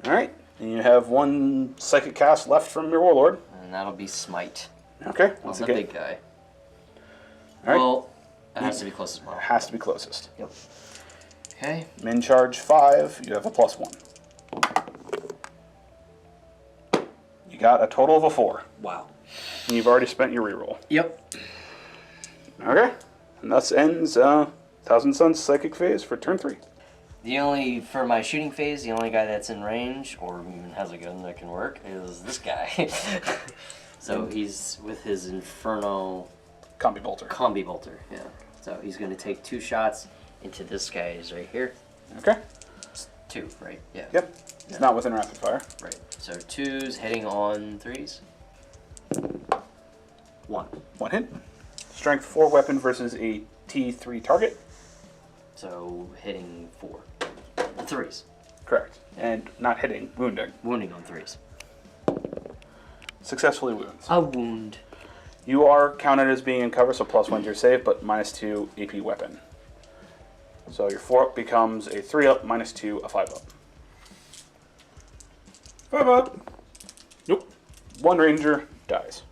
Alright, and you have 1 Psychic Cast left from your Warlord. And that'll be Smite. Okay, On once the again. big guy. Alright, Well, it has to be closest model. has to be closest. Yep. Okay. Min charge 5, you have a +1. You got a total of a 4. Wow. And you've already spent your reroll. Yep. Okay, and thus ends Thousand Suns Psychic Phase for turn 3. For my shooting phase, the only guy that's in range, or even has a gun that can work, is this guy. So he's with his Inferno Combi Bolter. Combi Bolter, yeah. So he's going to take 2 shots into this guy is right here. Okay. 2, right? Yeah. Yep. It's not within rapid fire. Right. So 2's hitting on 3s. 1. 1 hit. Strength 4 weapon versus a T3 target. So hitting 4. 3s. Correct. And not hitting, wounding. Wounding on 3s. Successfully wounds. A wound. You are counted as being in cover, so +1 to your save, but -2 AP weapon. So your 4 up becomes a 3 up, -2, a 5 up. 5 up. Nope. 1 ranger dies.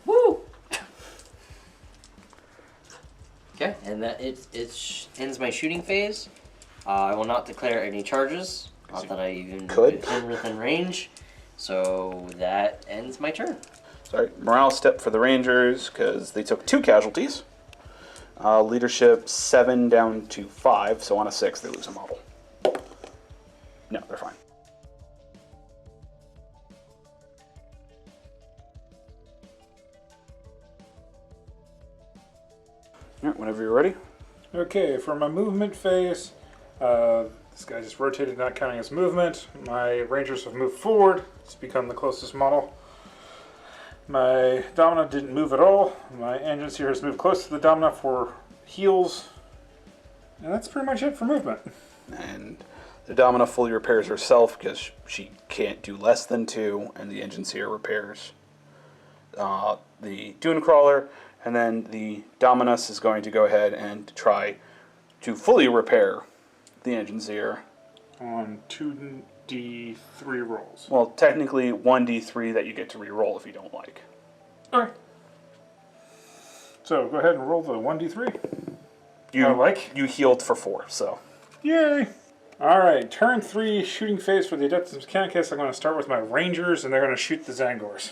Woo! Okay, and that ends my shooting phase. I will not declare any charges. Not that I even could. been within range. So that ends my turn. Sorry, morale step for the Rangers because they took 2 casualties. Leadership 7 down to 5, so on a 6 they lose a model. No, they're fine. Alright, whenever you're ready. Okay, for my movement phase, this guy just rotated, not counting his movement. My Rangers have moved forward. It's become the closest model. My Domina didn't move at all. My Engine here has moved close to the Domina for heals. And that's pretty much it for movement. And the Domina fully repairs herself because she can't do less than 2, and the Engine Seer repairs the Dune Crawler, and then the Dominus is going to go ahead and try to fully repair the Engine Seer. On 2d3 rolls. Well, technically 1d3 that you get to re-roll if you don't like. Okay. So go ahead and roll the 1d3. You healed for 4, so. Yay! Alright, turn 3 shooting phase for the Adeptus Mechanicus. I'm going to start with my Rangers, and they're going to shoot the Zangors.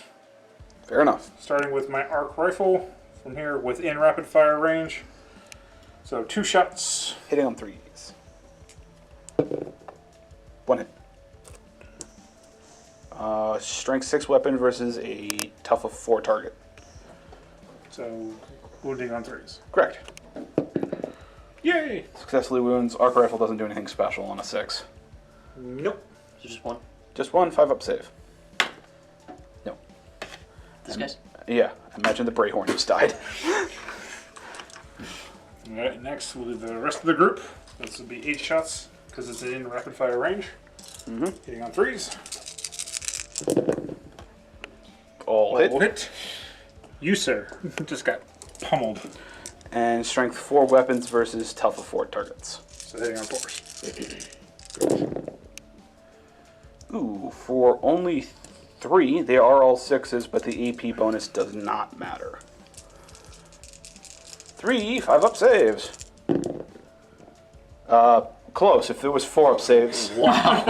Fair enough. Starting with my arc rifle from here within rapid fire range. So 2 shots. Hitting on 3s. 1 hit. Strength 6 weapon versus a tough of 4 target. So wounding on 3s. Correct. Yay! Successfully wounds. Arc rifle doesn't do anything special on a 6. Nope. So just one. Just 1 5-up save. No. This guy's. Yeah, imagine the Brayhorn just died. Alright, next we'll do the rest of the group. This will be 8 shots because it's in rapid fire range. Hitting on 3s. All hit. You, sir, just got pummeled. And strength 4 weapons versus tough of 4 targets. So hitting on 4s. Ooh, for only 3, they are all 6s, but the AP bonus does not matter. 3 5-up saves. Close. If it was 4-up saves. Wow.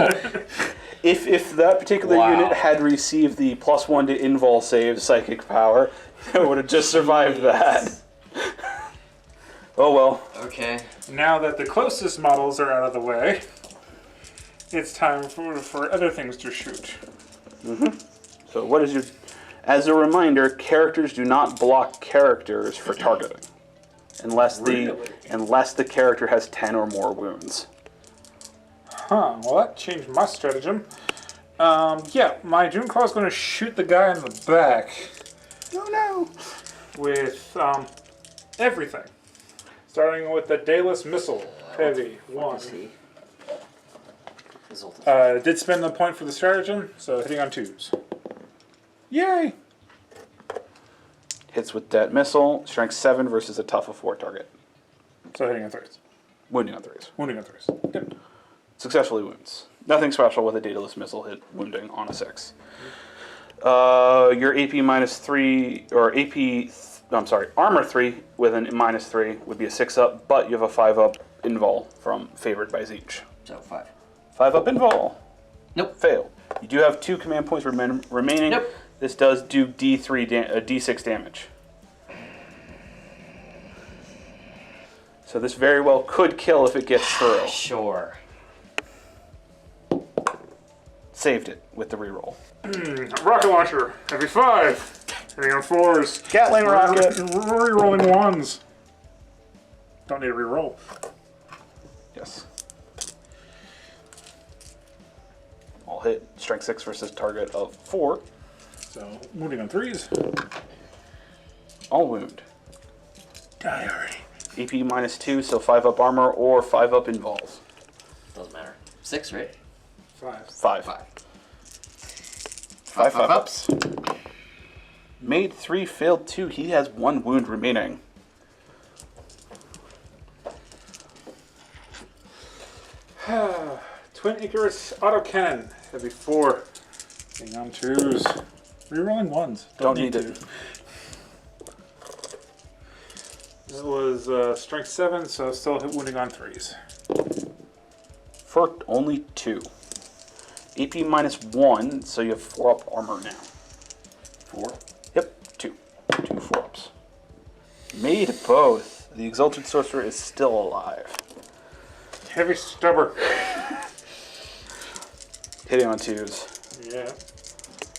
If that particular Wow. unit had received the +1 to invul save psychic power, it would have just survived that. Oh well. Okay. Now that the closest models are out of the way, it's time for other things to shoot. So what is your... As a reminder, characters do not block characters for targeting. Unless the character has 10 or more wounds. Huh, well that changed my stratagem. Yeah, my Dune Claw is going to shoot the guy in the back. Oh no! With everything. Starting with the Daedalus Missile. Heavy. 1. Did spend the point for the stratagem, so hitting on 2s. Yay! Hits with that missile. Strength 7 versus a tough of 4 target. So hitting on 3s. Wounding on 3s. Wounding on 3s. Yep. Successfully wounds. Nothing special with a Daedalus missile hit wounding on a 6. Your AP -3, or armor 3 with a -3 would be a 6-up, but you have a 5-up invul from Favored by Zeech. So 5. 5-up invul. Nope. Fail. You do have 2 command points remaining. Nope. This does do D6 damage. So this very well could kill if it gets through. Sure. Saved it with the reroll. Rocket launcher. Heavy 5. Hitting on 4s. Gatling rocket. Rerolling 1s. Don't need to reroll. Yes. All hit. Strength 6 versus target of 4. So wounding on 3s. All wound. Die already. AP -2, so 5-up armor or 5-up invols. Doesn't matter. 6, right? 5. 5. 5 5-ups. Made 3, failed 2. He has 1 wound remaining. Twin Icarus autocannon. Heavy 4. Hitting on 2s. Rerolling 1s. Don't need it. This was strength 7, so still hit wounding on 3s. For only 2. AP -1, so you have 4-up armor now. 4. Yep, 2. 2 4-ups. Made both. The Exalted Sorcerer is still alive. Heavy stubber. Hitting on 2s. Yeah.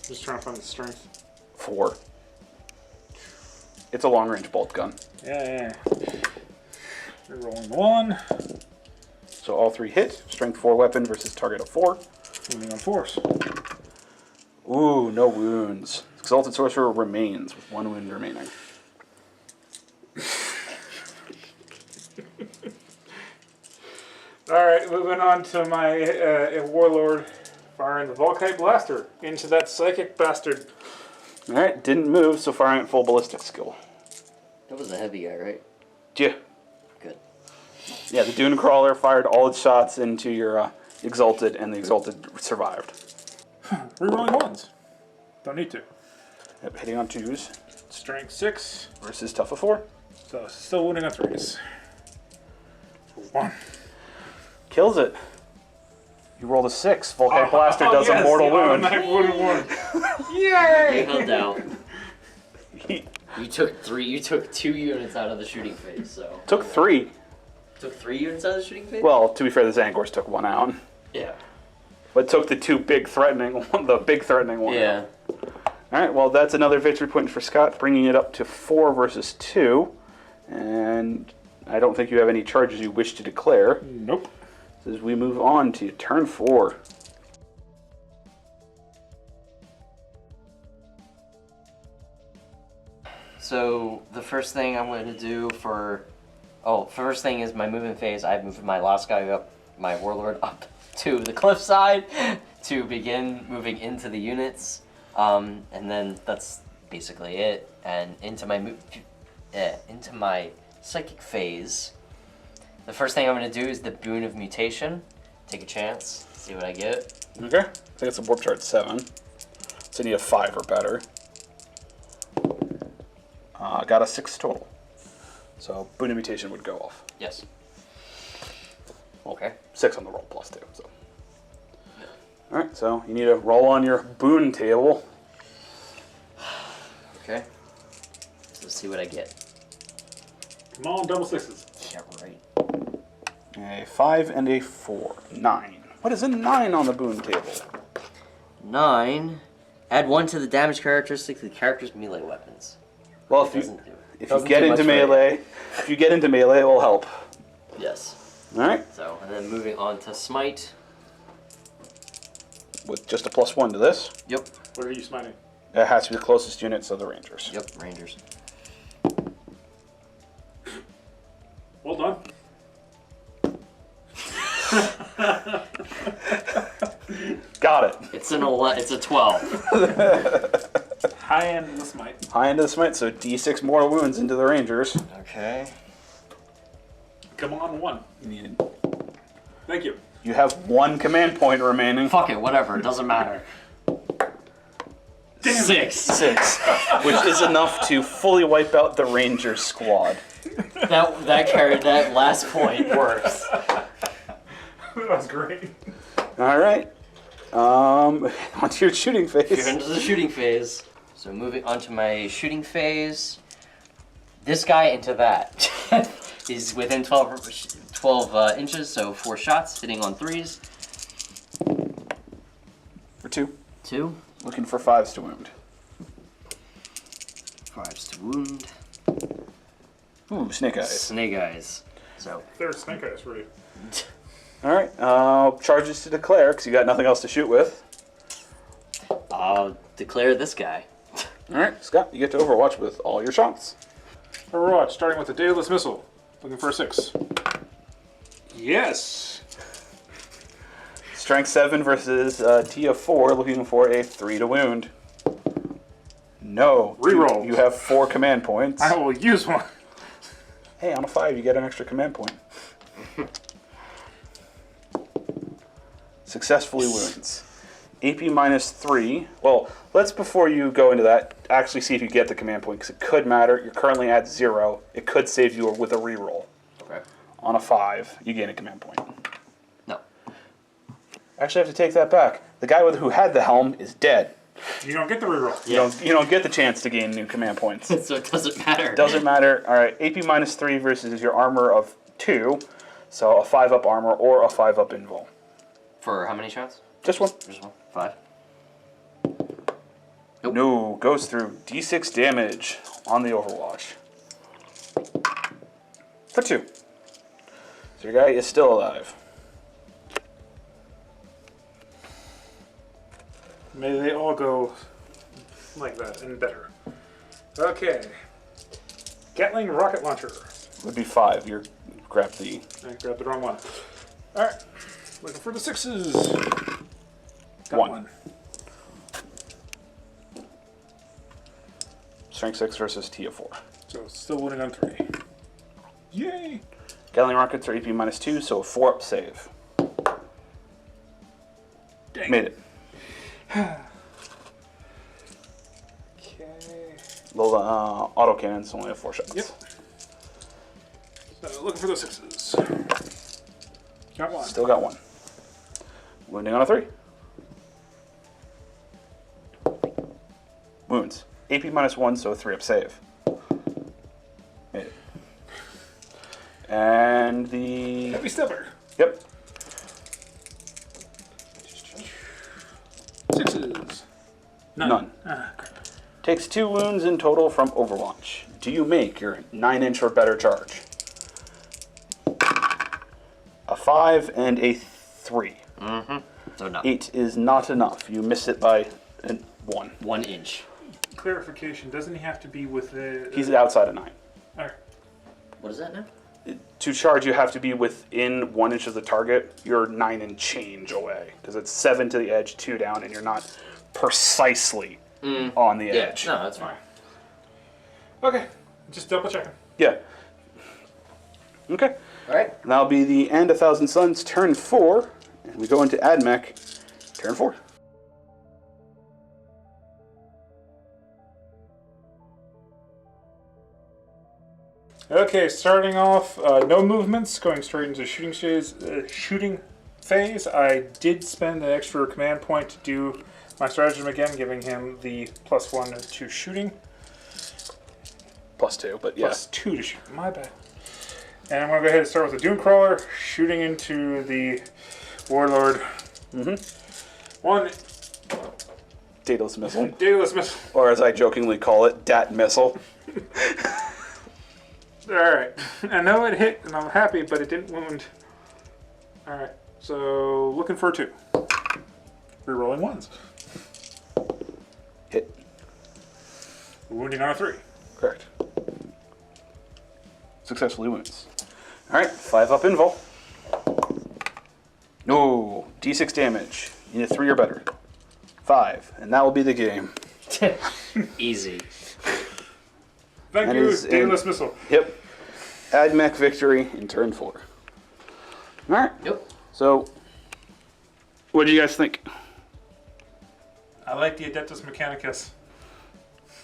Just trying to find the strength. 4. It's a long-range bolt gun. Yeah. Rerolling 1. So all 3 hit. Strength 4 weapon versus target of 4. Wounding on 4s. Ooh, no wounds. Exalted Sorcerer remains with 1 wound remaining. Alright, moving on to my Warlord. Firing the Volkite Blaster into that Psychic Bastard. Alright, didn't move, so firing at full ballistic skill. That was a heavy guy, right? Yeah. Good. Yeah, the Dune Crawler fired all its shots into your Exalted, and the Exalted survived. Rerolling ones. Don't need to. Yep, hitting on 2s. Strength 6. Versus tough of 4. So still wounding on 3s. 1. Kills it. You rolled a 6. Volkite Blaster does a mortal wound. You held out. You took 3. You took 2 units out of the shooting phase. So Took 3. took 3 units out of the shooting phase. Well, to be fair, the Zangors took 1 out. Yeah. But took the 2 big threatening one, the big threatening one. Yeah. Alright, well, that's another victory point for Scott, bringing it up to 4 versus 2. And I don't think you have any charges you wish to declare. Nope. As we move on to turn 4. So the first thing I'm going to do first thing is my movement phase. I've moved my last guy up, my Warlord up to the cliffside to begin moving into the units, and then that's basically it. And into my psychic phase, the first thing I'm going to do is the Boon of Mutation. Take a chance, see what I get. Okay. I think it's a warp chart 7. So you need a 5 or better. Got a 6 total. So Boon of Mutation would go off. Yes. Well, Okay. 6 on the roll plus 2. So. Alright, so you need to roll on your Boon table. Okay. So let's see what I get. Come on, double 6s. Yeah, right. A 5 and a 4. 9. What is a 9 on the Boon table? 9. Add 1 to the damage characteristic to the character's melee weapons. Well, Doesn't if you doesn't get do into much for you. melee, it will help. Yes. Alright, So, and then moving on to Smite. with just a +1 to this. Yep. What are you smiting? It has to be the closest unit, so the Rangers. Yep, Rangers. Well done. Got it. It's it's a 12. High end of the smite. High end of the smite, so D6 mortal wounds into the Rangers. Okay. Come on, 1. Thank you. You have 1 command point remaining. Fuck it, whatever, it doesn't matter. Damn. 6. 6, which is enough to fully wipe out the Ranger squad. That last point works. That was great. Alright. Onto your shooting You're phase. into the shooting phase. So moving on to my shooting phase. This guy into that is within 12 inches, so 4 shots, hitting on 3s. For 2. 2. Looking for 5s to wound. 5s to wound. Ooh, snake eyes. Snake eyes. So. There's snake eyes for you. Alright, charges to declare, because you got nothing else to shoot with. I'll declare this guy. Alright, Scott, you get to Overwatch with all your shots. Overwatch, starting with the Daedalus Missile. Looking for a 6. Yes! Strength 7 versus T of 4, looking for a 3 to wound. No. Reroll. You have 4 command points. I will use one. Hey, on a 5, you get an extra command point. Successfully wounds. AP -3. Well, let's, before you go into that, actually see if you get the command point, because it could matter. You're currently at 0. It could save you with a reroll. Okay. On a 5, you gain a command point. No. Actually, I have to take that back. The guy who had the helm is dead. You don't get the reroll. You don't get the chance to gain new command points. So it doesn't matter. Doesn't matter. All right, AP -3 versus your armor of 2, so a 5-up armor or a 5-up invul. For how many shots? Just 1. Just 1. 5. Nope. No, goes through D6 damage on the Overwatch. For 2. So your guy is still alive. May they all go like that and better. Okay. Gatling rocket launcher. Would be 5. You grabbed the. I grabbed the wrong one. Alright. Looking for the 6s. Got one. Strength 6 versus T of 4. So still winning on 3. Yay! Gatling rockets are AP -2, so a 4 up save. Dang. Made it. Okay. Well, autocannons only have 4 shots. Yep. So looking for those 6s. Got one. Still got one. Wounding on a 3. Wounds. AP -1, so a 3 up save. Made it. And the... Heavy stepper. Yep. 6s. None. Ah, crap. Takes 2 wounds in total from Overwatch. Do you make your 9-inch or better charge? A 5 and a 3. Mm-hmm. So no. 8 is not enough. You miss it by 1. 1 inch. Clarification, doesn't he have to be with the... He's outside of 9. Alright. What is that now? To charge, you have to be within 1 inch of the target. You're 9 and change away. Because it's 7 to the edge, 2 down, and you're not precisely on the edge. No, that's fine. Okay. Just double checking. Yeah. Okay. Alright. And that'll be the end of Thousand Suns, turn 4. And we go into Admech, turn 4. Okay, starting off, no movements, going straight into shooting phase. I did spend an extra command point to do my stratagem again, giving him the +1 to shooting. +2, but yeah. +2 to shooting, my bad. And I'm going to go ahead and start with the Doomcrawler, shooting into the Warlord. One Daedalus Missile. Daedalus Missile. Or as I jokingly call it, Dat Missile. Alright, I know it hit and I'm happy, but it didn't wound. Alright, so looking for a 2. Rerolling 1s. Hit. Wounding on a 3. Correct. Successfully wounds. Alright, 5 up invul. No, D6 damage. You need a 3 or better. 5, and that will be the game. Easy. Thank That you, is Daedalus Missile. Yep. Admech victory in turn 4. Alright. Yep. So, what do you guys think? I like the Adeptus Mechanicus.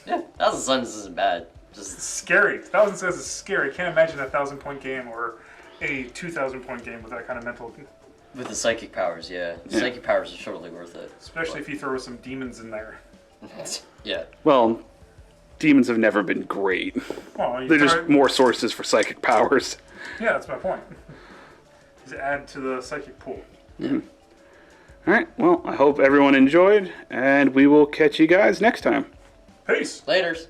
Yeah, Thousand Suns isn't bad. It's Just scary. 1,000 says it's scary. Can't imagine a 1,000-point game or a 2,000-point game with that kind of mental... with the psychic powers, yeah. The psychic powers are totally worth it. Especially if you throw some demons in there. Yeah. Well, demons have never been great. Well, you They're throw just it- more sources for psychic powers. Yeah, that's my point. Is add to the psychic pool. Alright, well, I hope everyone enjoyed, and we will catch you guys next time. Peace! Laters.